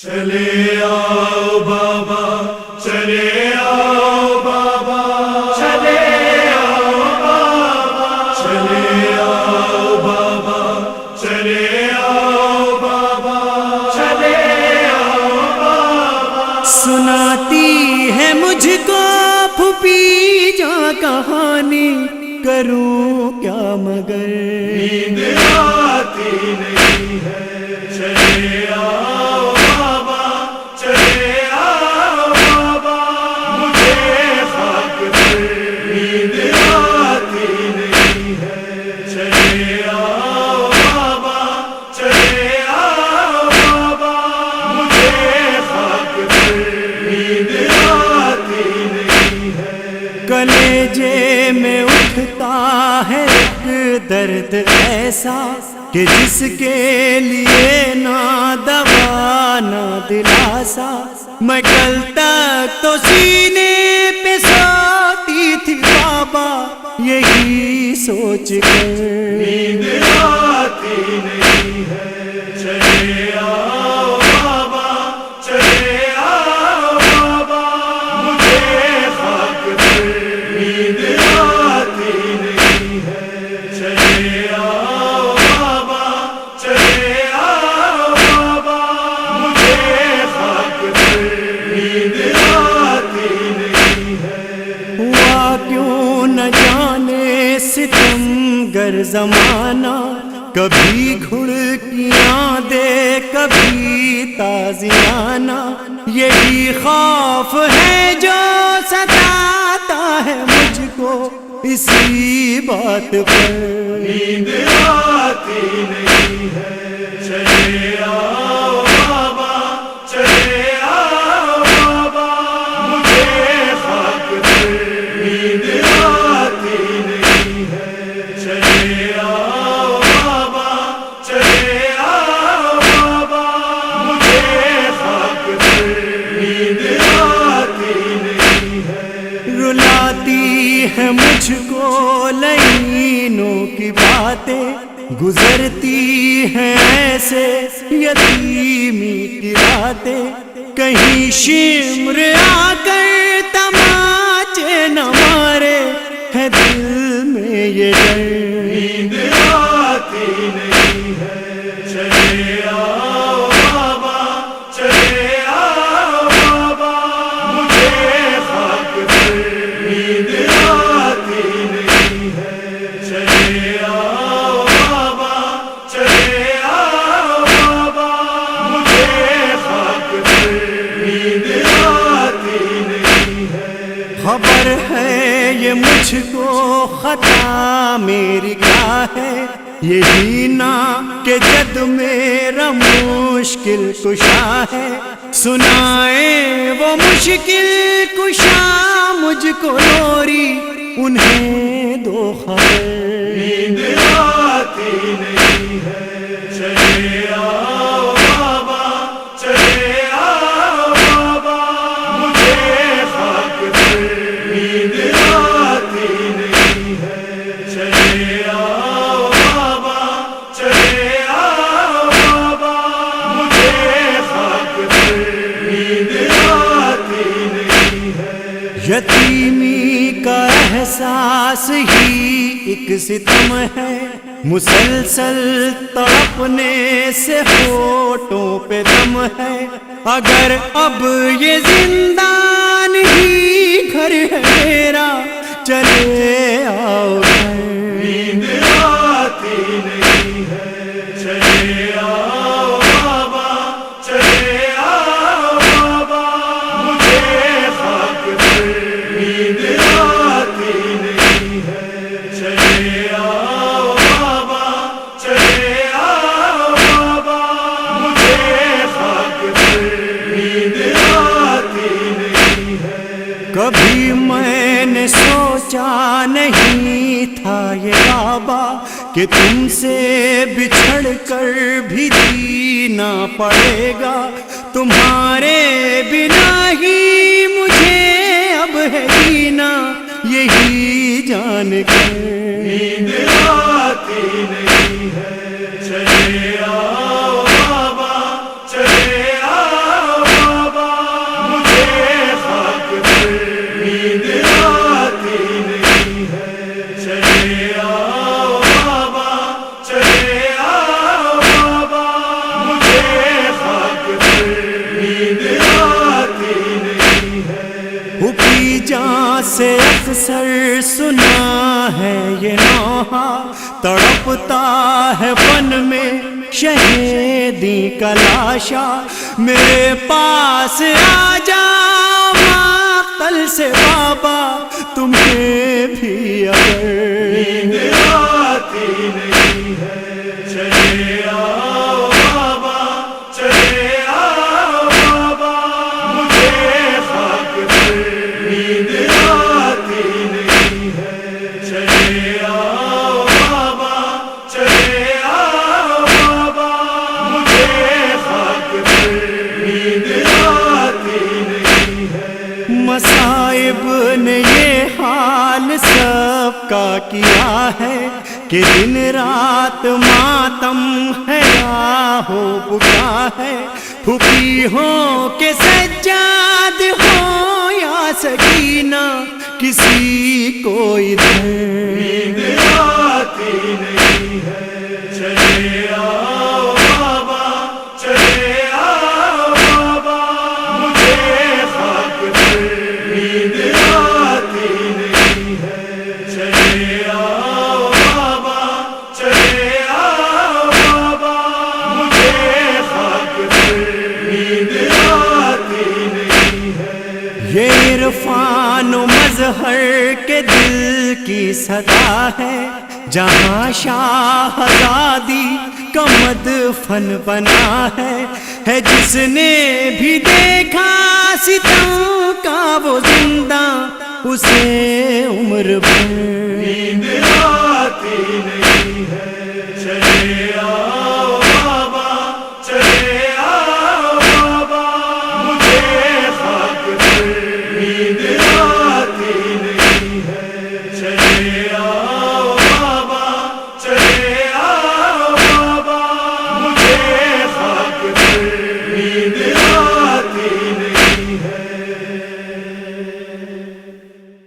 چلے آؤ بابا، چلے آؤ بابا، چلے آؤ بابا، چلے آؤ بابا، چلے آؤ بابا، چلے آؤ بابا۔ سناتی ہے مجھ کو پھوپھی جاں کہانی، کروں کیا مگر نیند آتی نہیں ہے۔ چلے آؤ بابا، چلے آؤ بابا، مجھے خاک پر نیند آتی نہیں ہے۔ چلے آؤ بابا، چلے آؤ بابا، مجھے خاک پر نیند آتی نہیں ہے۔ کلیجے میں اٹھتا ہے ایک درد ایسا کہ جس کے لیے نہ دوا نہ دلاسا۔ میں کل تک تو سینے پہ سوتی تھی بابا، یہی سوچ کر نیند آتی نہیں ہے۔ چلے آؤ بابا، چلے آؤ بابا، مجھے خاک پر نیند آتی نہیں ہے۔ چلے آؤ بابا، چلے آؤ بابا، مجھے خاک پر نیند آتی نہیں ہے۔ ہوا کیوں نہ جانے ستم گر زمانہ، کبھی گھڑکیاں دے کبھی تازیانہ۔ یہی خوف ہے جو ستاتا ہے مجھ کو اسی بات پر نیند آتی نہیں ہے۔ چلے آؤ بابا، چلے آؤ بابا، مجھے خاک پر نیند آتی نہیں ہے۔ چلے آؤ بابا، چلے آؤ بابا، مجھے خاک پر نیند آتی نہیں ہے۔ رلاتی ہے مجھ کو لعینوں کی باتیں، گزرتی ہیں ایسے یتیمی کی راتیں۔ کہیں شمر آ کر تماچے نہ مارے، ہے دل میں یہ ڈر نیند آتی نہیں ہے۔ چلے آؤ بابا، چلے آؤ بابا، مجھے خاک پر نیند آتی نہیں ہے۔ چلے آؤ بابا، چلے آؤ بابا، مجھے خاک پر نیند آتی نہیں ہے۔ خبر ہے یہ مجھ کو خطا میری کیا ہے، یہی نا کہ جد میرا مشکل کشا ہے۔ سنائے وہ مشکل کشا مجھ کو لوری، انہیں دو خبر نیند آتی نہیں ہے۔ چلے آؤ بابا، چلے آؤ بابا، مجھے خاک پر نیند آتی نہیں ہے۔ چلے آؤ بابا، چلے آؤ بابا، مجھے خاک پر نیند آتی نہیں ہے۔ یتیمی کا احساس ہی ایک ستم ہے، مسلسل تڑپنے سے ہونٹوں پہ دم ہے۔ اگر اب یہ زندان ہی گھر ہے میرا، چلے آؤ گھر نیند آتی نہیں ہے۔ چلے آؤ بابا، چلے آؤ بابا، مجھے خاک پر نیند آتی نہیں ہے۔ چلے آؤ بابا، چلے آؤ بابا، مجھے خاک پر نیند آتی نہیں ہے۔ کبھی میں نے سوچا نہیں تھا یہ بابا کہ تم سے بچھڑ کر بھی جینا پڑے گا۔ تمہارے بنا ہی مجھے اب ہے جینا، یہی جان کر نیند آتی نہیں ہے۔ چلے آؤ بابا، چلے آؤ اکثر سنا ہے یہ نوحہ، تڑپتا ہے فن میں شہیدی کا لاشا، میرے پاس آ جا مقتل سے بابا، تمہیں بھی اگر نیند آتی نہیں ہے، چلے آؤ بابا، چلے آؤ بابا، مجھے خاک پر نیند آتی نہیں ہے، چلے آؤ بابا، چلے آؤ بابا، مجھے خاک پر نیند آتی نہیں ہے۔ مصائب نے یہ حال سب کا کیا ہے کہ دن رات ماتم ہے آہو بکا ہے، پھوپھی ہو کہ سجاد ہو یا سکینہ، کسی کو ادھر نیند آتی نہیں ہے، چلے آؤ بابا، چلے آؤ بابا، مجھے خاک پر نیند آتی نہیں ہے، چلے آؤ بابا، چلے آؤ بابا، مجھے خاک پر نیند آتی نہیں ہے۔ یہ عرفان و مظہر کے دل کی صدا ہے، جہاں شاہزادی کا مدفن بنا ہے جس نے بھی دیکھا ستم کا وہ زندہ، اسے عمر بھر